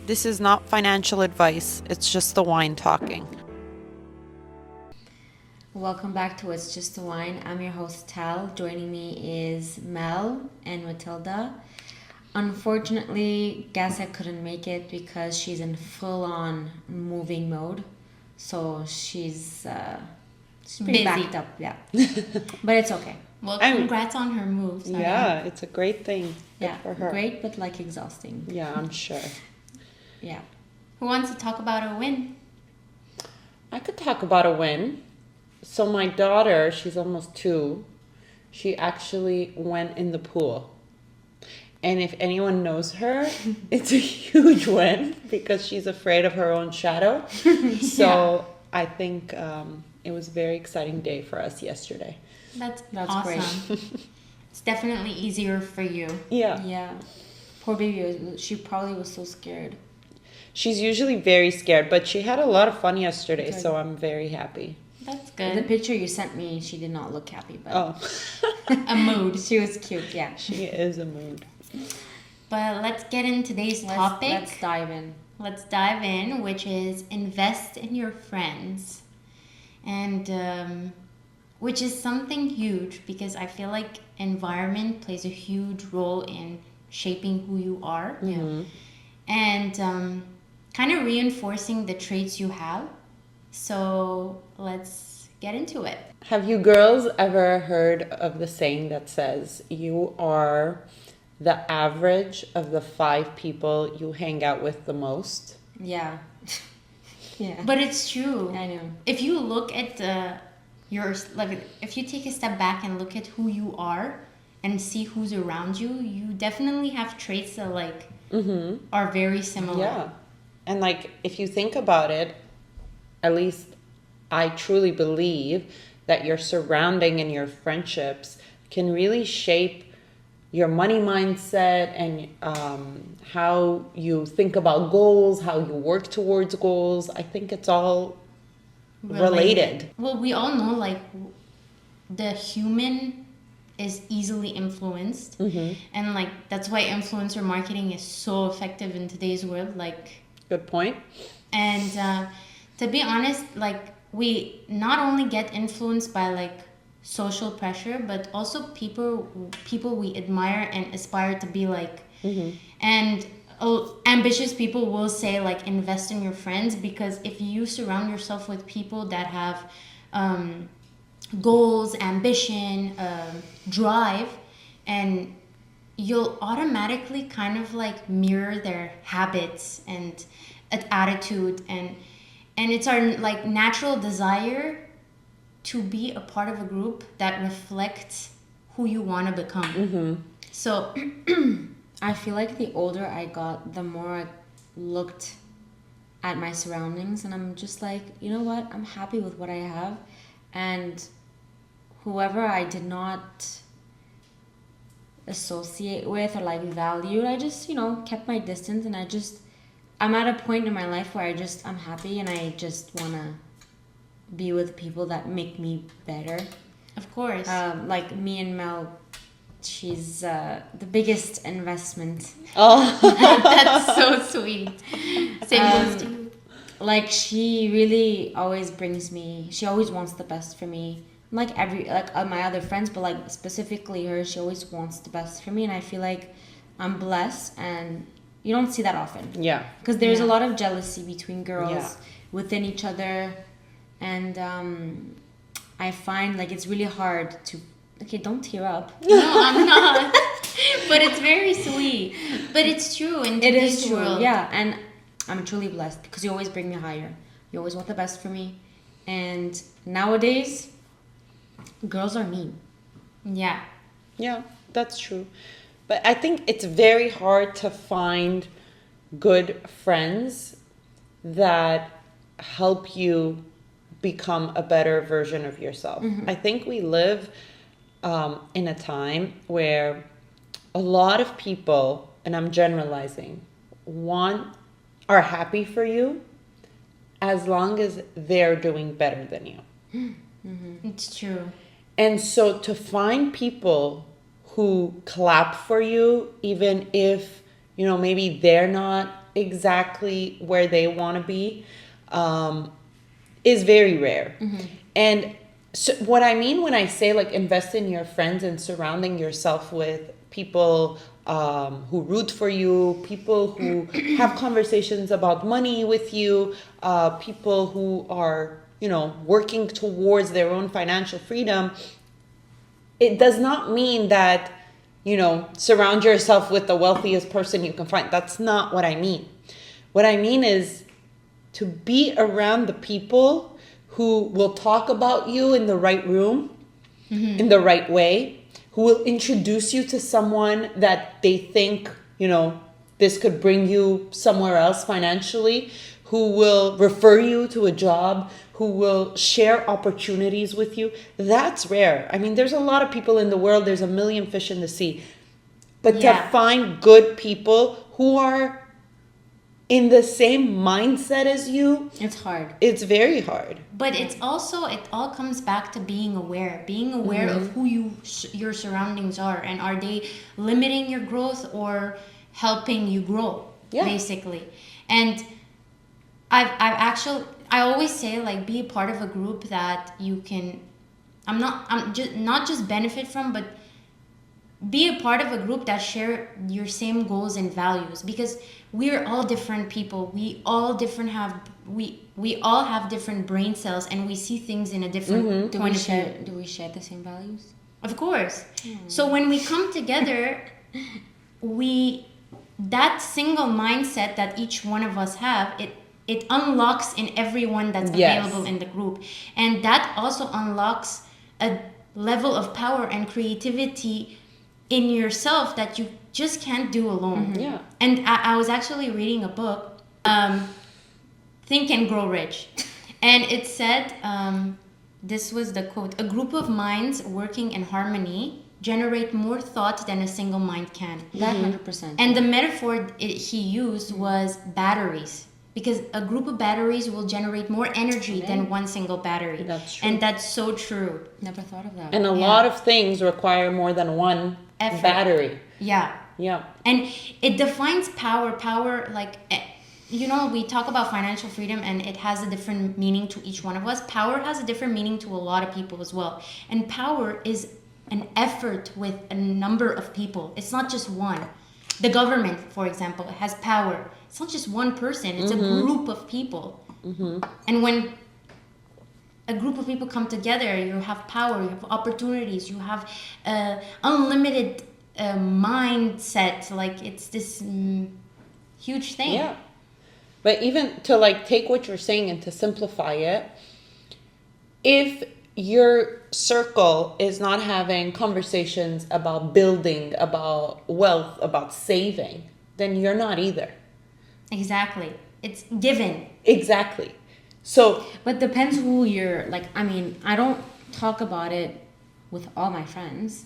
This is not financial advice, it's just the wine talking. Welcome back to It's Just a Wine. I'm your host, Tal. Joining me is Mel and Matilda. Unfortunately, Gassa couldn't make it because she's in full-on moving mode. So she's pretty Busy. backed up, yeah. But it's okay. Well, congrats on her moves. Yeah, it's a great thing. Good Yeah, for her. great, but like exhausting. Yeah, I'm sure. Yeah. Who wants to talk about a win? I could talk about a win. So my daughter, she's almost 2, she actually went in the pool. And if anyone knows her, it's a huge win because she's afraid of her own shadow. So I think it was a very exciting day for us yesterday. That's That's great. awesome. It's definitely easier for you. Yeah. Yeah. Poor baby, she probably was so scared. She's usually very scared, but she had a lot of fun yesterday, Good. so I'm very happy. That's The good. picture you sent me, she did not look happy, but Oh, A mood. she was cute, yeah. she is a mood. But let's get in today's topic. Let's dive in. Let's dive in, which is invest in your friends. And which is something huge because I feel like environment plays a huge role in shaping who you are. And kind of reinforcing the traits you have. So let's get into it. Have you girls ever heard of the saying that says you are the average of the 5 people you hang out with the most? Yeah. Yeah. But it's true. I know. If you look at if you take a step back and look at who you are and see who's around you, you definitely have traits that are very similar. Yeah. And like, if you think about it, at least I truly believe that your surrounding and your friendships can really shape your money mindset and how you think about goals, how you work towards goals. I think it's all related. Well, we all know the human is easily influenced, and that's why influencer marketing is so effective in today's world. Good point. And to be honest, we not only get influenced by social pressure, but also people we admire and aspire to be like. And ambitious people will say invest in your friends, because if you surround yourself with people that have goals, ambition, drive, and you'll automatically kind of mirror their habits and attitude, and it's our natural desire to be a part of a group that reflects who you want to become. So I feel like the older I got, the more I looked at my surroundings, and I'm just like, you know what? I'm happy with what I have, and whoever I did not associate with or value, I just, kept my distance, and I'm at a point in my life where I'm happy, and I just want to be with people that make me better. of course. Like me and Mel, she's the biggest investment. Oh, That's so sweet. Same goes to you. She really always she always wants the best for me. My other friends, but specifically her, she always wants the best for me, and I feel like I'm blessed, and you don't see that often. yeah. Because there's a Yeah. lot of jealousy between girls Yeah. within each other, and I find it's really hard to. Okay, don't tear up. No, I'm not. But it's very sweet. But it's true in It today's is true, world. yeah, and I'm truly blessed because you always bring me higher. You always want the best for me, and nowadays, girls are mean. Yeah. Yeah, that's true. But I think it's very hard to find good friends that help you become a better version of yourself. I think we live in a time where a lot of people, and I'm generalizing, are happy for you as long as they're doing better than you. It's true. And so to find people who clap for you, even if, maybe they're not exactly where they want to be is very rare. And so what I mean when I say like invest in your friends and surrounding yourself with people who root for you, people who have conversations about money with you, people who are, you know, working towards their own financial freedom, it does not mean that, you know, surround yourself with the wealthiest person you can find. That's not what I mean. What I mean is to be around the people who will talk about you in the right room, in the right way, who will introduce you to someone that they think, you know, this could bring you somewhere else financially, who will refer you to a job, who will share opportunities with you. That's rare. I mean, there's a lot of people in the world, there's a million fish in the sea. But to find good people who are in the same mindset as you, It's hard. it's very hard. But it's also, it all comes back to being aware of who your surroundings are, and are they limiting your growth or helping you grow, basically. And I always say, like, be a part of a group that you can, not just benefit from, but be a part of a group that share your same goals and values, because we're all different people. We all have different brain cells, and we see things in a different point of view. Do we share the same values? Of course. So when we come together, that single mindset that each one of us have, it unlocks in everyone that's available in the group. And that also unlocks a level of power and creativity in yourself that you just can't do alone. Yeah. And I was actually reading a book, Think and Grow Rich. And it said, this was the quote: "A group of minds working in harmony generate more thought than a single mind can." That 100%. And the metaphor he used was batteries. Because a group of batteries will generate more energy than one single battery. That's true. And that's so true. Never thought of that. And a lot of things require more than one Effort. battery. Yeah. Yeah. And it defines power. Power, like, you know, we talk about financial freedom and it has a different meaning to each one of us. Power has a different meaning to a lot of people as well. And power is an effort with a number of people. It's not just one. The government, for example, has power. It's not just one person. It's a group of people. And when a group of people come together, you have power, you have opportunities, you have unlimited mindset. Like, it's this huge thing. Yeah. But even to like take what you're saying and to simplify it, if your circle is not having conversations about building, about wealth, about saving, then you're not either. Exactly. It's given. Exactly. So, But depends who you're, like, I mean, I don't talk about it with all my friends.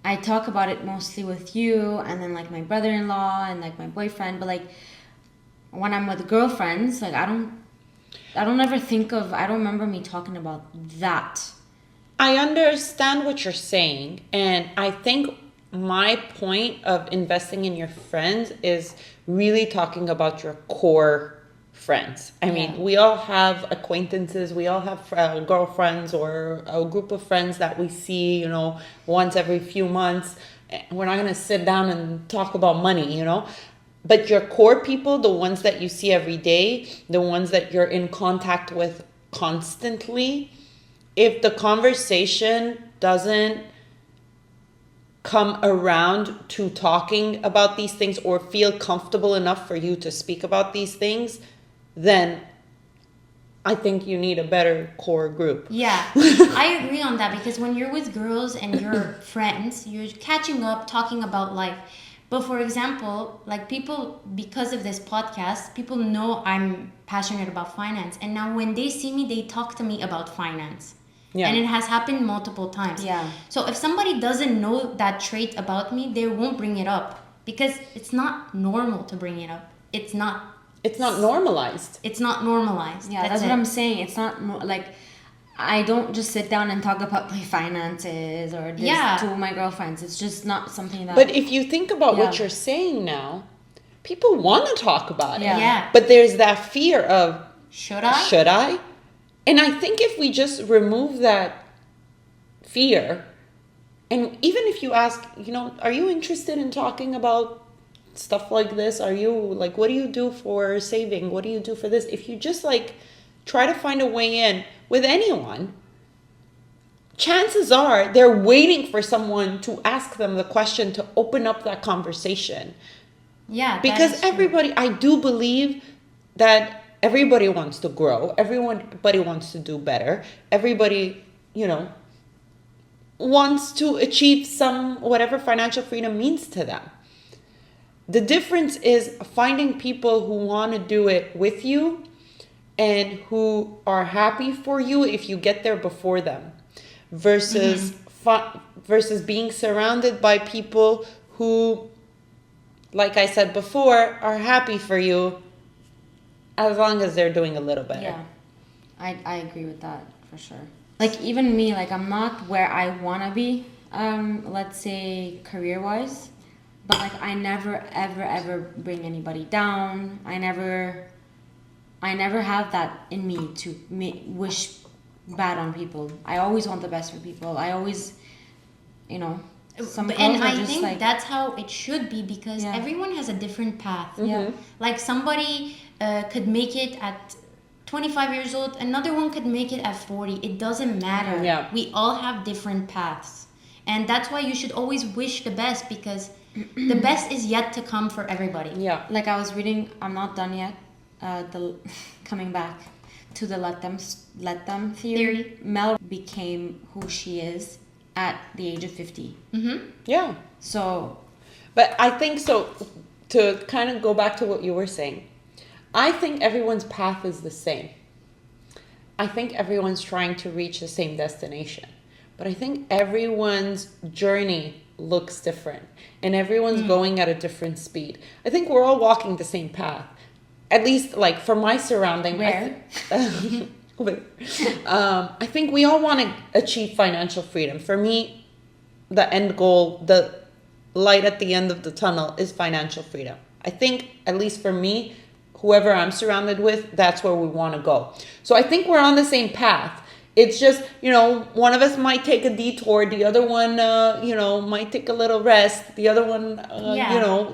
I talk about it mostly with you and then like my brother-in-law and like my boyfriend. But like when I'm with girlfriends, like I don't remember me talking about that. I understand what you're saying, and I think my point of investing in your friends is really talking about your core friends. I mean, we all have acquaintances, we all have girlfriends or a group of friends that we see, you know, once every few months. We're not going to sit down and talk about money, you know. But your core people, the ones that you see every day, the ones that you're in contact with constantly, if the conversation doesn't come around to talking about these things or feel comfortable enough for you to speak about these things, then I think you need a better core group. Yeah, I agree on that, because when you're with girls and you're friends, you're catching up, talking about life. But for example, like people, because of this podcast, people know I'm passionate about finance. And now when they see me, they talk to me about finance. Yeah. And it has happened multiple times. Yeah. So if somebody doesn't know that trait about me, they won't bring it up, because it's not normal to bring it up. It's not normalized. It's not normalized. Yeah, that's what I'm saying. It's not like I don't just sit down and talk about my finances or this to my girlfriends. It's just not something that. But if you think about what you're saying now, people want to talk about it. Yeah. But there's that fear of, Should I? should I? And I think if we just remove that fear, and even if you ask, are you interested in talking about stuff like this? Are you like, what do you do for saving? What do you do for this? If you just like try to find a way in with anyone, chances are they're waiting for someone to ask them the question to open up that conversation. Yeah. that Because is true. everybody, I do believe that everybody wants to grow. Everybody wants to do better. Everybody, wants to achieve whatever financial freedom means to them. The difference is finding people who want to do it with you and who are happy for you if you get there before them, versus versus being surrounded by people who, like I said before, are happy for you as long as they're doing a little better. Yeah, I agree with that for sure. Like even me, like I'm not where I wanna be, let's say career-wise, but like I never ever bring anybody down. I never have that in me to wish bad on people. I always want the best for people. I always, some girls And are I just think like, that's how it should be, because Yeah. everyone has a different path. yeah, Like somebody could make it at 25 years old, another one could make it at 40. It doesn't matter. Yeah. We all have different paths. And that's why you should always wish the best, because the best is yet to come for everybody. Yeah. like I was reading, I'm not done yet, coming back to the let them theory. Mel became who she is at the age of 50. Yeah. So But I think so, to kind of go back to what you were saying, I think everyone's path is the same. I think everyone's trying to reach the same destination. But I think everyone's journey looks different. And everyone's going at a different speed. I think we're all walking the same path. At least, like, for my surrounding. Where? I think we all want to achieve financial freedom. For me, the end goal, the light at the end of the tunnel is financial freedom. I think, at least for me, whoever I'm surrounded with, that's where we want to go. So I think we're on the same path. It's just, one of us might take a detour. The other one, might take a little rest. The other one,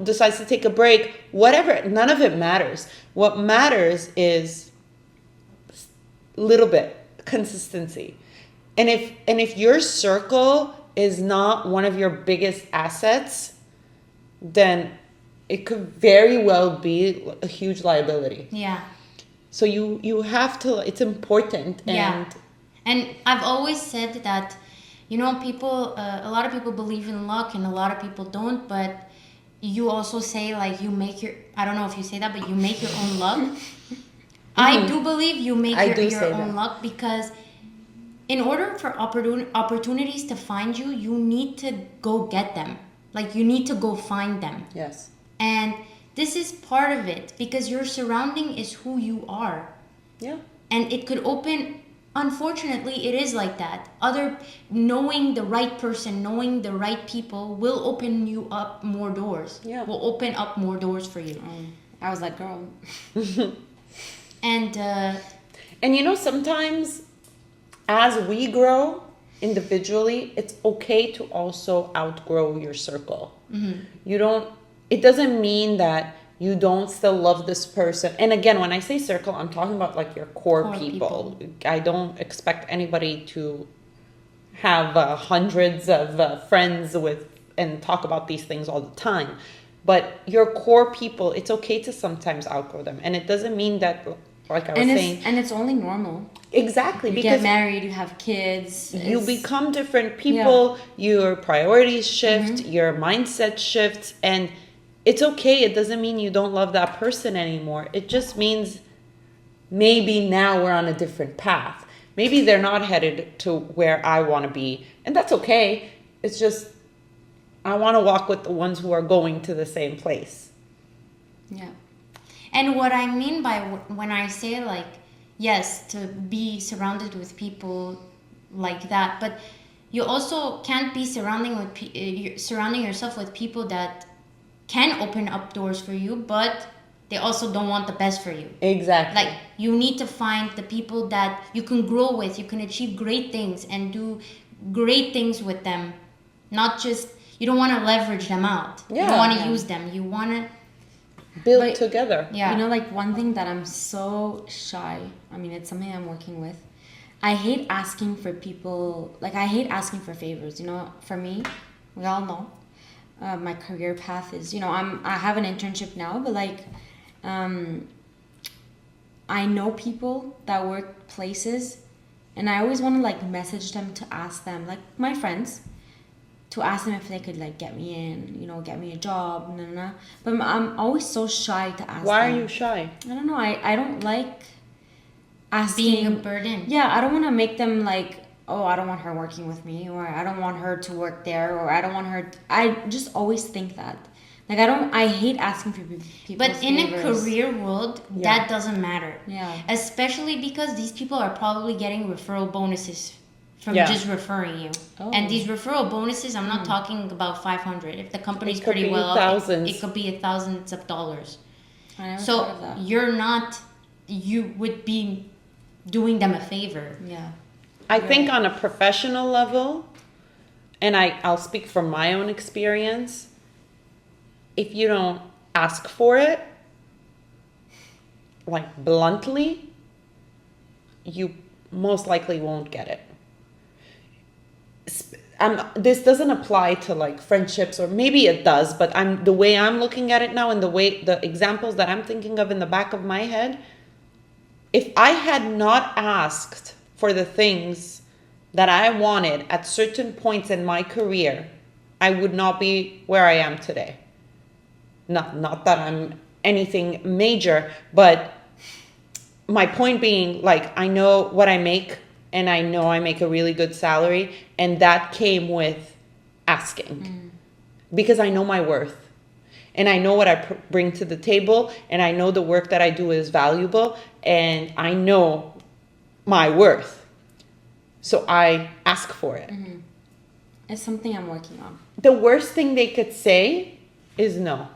decides to take a break. Whatever. None of it matters. What matters is little bit consistency. And if your circle is not one of your biggest assets, then it could very well be a huge liability. Yeah. So you have to, it's important. Yeah. And I've always said that, people, a lot of people believe in luck and a lot of people don't, but you also say like I don't know if you say that, but you make your own luck. I do believe you make your own luck, because in order for opportunities to find you, you need to go get them. Like you need to go find them. Yes. And this is part of it, because your surrounding is who you are. Yeah. And it could open, unfortunately, it is like that. Knowing the right person, knowing the right people will open you up more doors. Yeah. Will open up more doors for you. I was like, girl. And sometimes as we grow individually, it's okay to also outgrow your circle. It doesn't mean that you don't still love this person. And again, when I say circle, I'm talking about like your core people. I don't expect anybody to have hundreds of friends and talk about these things all the time. But your core people, it's okay to sometimes outgrow them. And it doesn't mean that, like I was saying... And it's only normal. Exactly. You get married, you have kids. You become different people. Yeah. Your priorities shift. Your mindset shifts. And it's okay. It doesn't mean you don't love that person anymore. It just means maybe now we're on a different path. Maybe they're not headed to where I want to be. And that's okay. It's just... I want to walk with the ones who are going to the same place. Yeah. And what I mean by when I say like, yes, to be surrounded with people like that, but you also can't be surrounding yourself with people that can open up doors for you, but they also don't want the best for you. Exactly. Like, you need to find the people that you can grow with, you can achieve great things and do great things with them. Not just, you don't want to leverage them out. You Yeah. don't want to Yeah. use them. You want to, build But- together. yeah. You know, like one thing that I'm so shy. I mean, it's something I'm working with. I hate asking for people. Like, I hate asking for favors. You know, for me, we all know, my career path is. You know, I have an internship now, but like, I know people that work places, and I always want to like message them to ask them, like my friends, to ask them if they could like get me in, you know, get me a job, But I'm always so shy to ask. Why them. are you shy? I don't know. I don't like asking. being a burden. Yeah, I don't want to make them like, oh, I don't want her working with me, or I don't want her to work there, or I don't want her. I just always think that. Like I hate asking for people. But in a career world, Yeah. that doesn't matter. Yeah. Especially because these people are probably getting referral bonuses from Yeah. just referring you. Oh. And these referral bonuses, I'm not talking about 500. If the company's It could pretty be well, thousands. it could be thousands of dollars. I never So thought of that. you would be doing them a favor. Yeah. I think on a professional level, and I'll speak from my own experience, if you don't ask for it, like bluntly, you most likely won't get it. This doesn't apply to like friendships, or maybe it does, but the way I'm looking at it now, and the examples that I'm thinking of in the back of my head, if I had not asked for the things that I wanted at certain points in my career, I would not be where I am today. Not that I'm anything major, but my point being, like, I know what I make, and I know I make a really good salary, and that came with asking. Because I know my worth. And I know what I bring to the table, and I know the work that I do is valuable, and I know my worth. So I ask for it. It's something I'm working on. The worst thing they could say is no.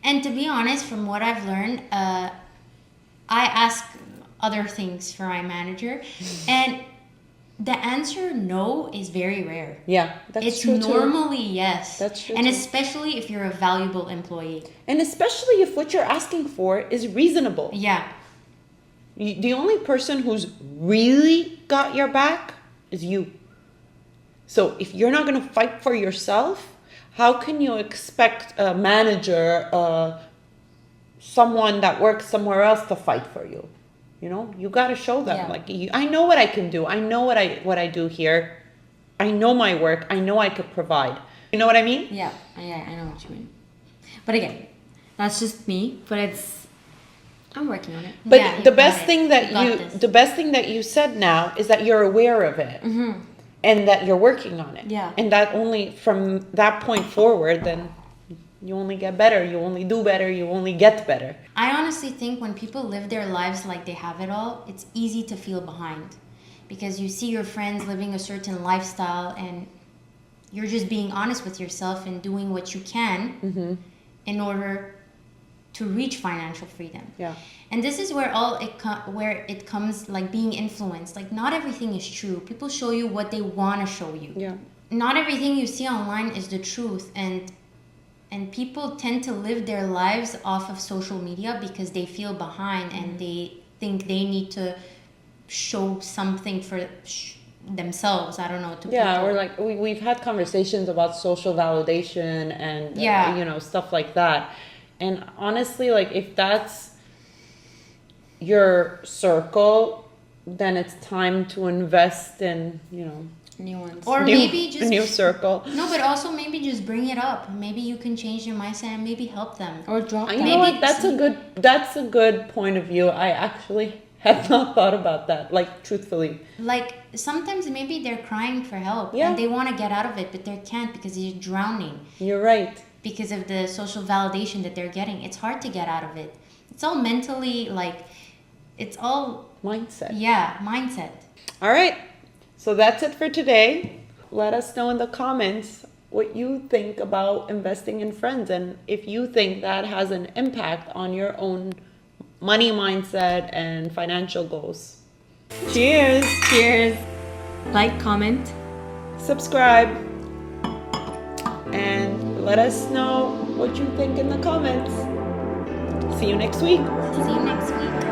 And to be honest, from what I've learned, I ask other things for my manager, and the answer no is very rare. Yeah, that's It's true too. normally yes. That's true And too. especially if you're a valuable employee. And especially if what you're asking for is reasonable. Yeah. The only person who's really got your back is you. So if you're not going to fight for yourself, how can you expect a manager, someone that works somewhere else to fight for you? You know, you got to show them, Yeah. like, I know what I can do. I know what I do here. I know my work. I know I could provide. You know what I mean? Yeah, I know what you mean. But again, that's just me. But I'm working on it. But Yeah, you the got best it. thing that You got this. the best thing that you said now is that you're aware of it, and that you're working on it. Yeah. And that only from that point forward, then you only get better. You only do better. You only get better. I honestly think when people live their lives like they have it all, it's easy to feel behind. Because you see your friends living a certain lifestyle, and you're just being honest with yourself and doing what you can in order to reach financial freedom. Yeah. And this is where where it comes, like, being influenced. Like, not everything is true. People show you what they want to show you. Yeah. Not everything you see online is the truth, and people tend to live their lives off of social media because they feel behind and they think they need to show something for themselves. I don't know, to Yeah, people. or like we've had conversations about social validation and Yeah. stuff like that. And honestly, like, if that's your circle, then it's time to invest in, New ones. Or new, maybe just a new circle. no, but also maybe just bring it up. Maybe you can change your mindset and maybe help them. Or drop You them. know Maybe what? That's a good point of view. I actually had not thought about that. Like, truthfully. Like, sometimes maybe they're crying for help Yeah. and they want to get out of it, but they can't because they're drowning You're right. because of the social validation that they're getting. It's hard to get out of it. It's all mentally, like, it's all, Mindset. yeah, mindset. All right. So that's it for today. Let us know in the comments what you think about investing in friends, and if you think that has an impact on your own money mindset and financial goals. Cheers! Cheers. Like, comment. Subscribe and let us know what you think in the comments. See you next week. See you next week.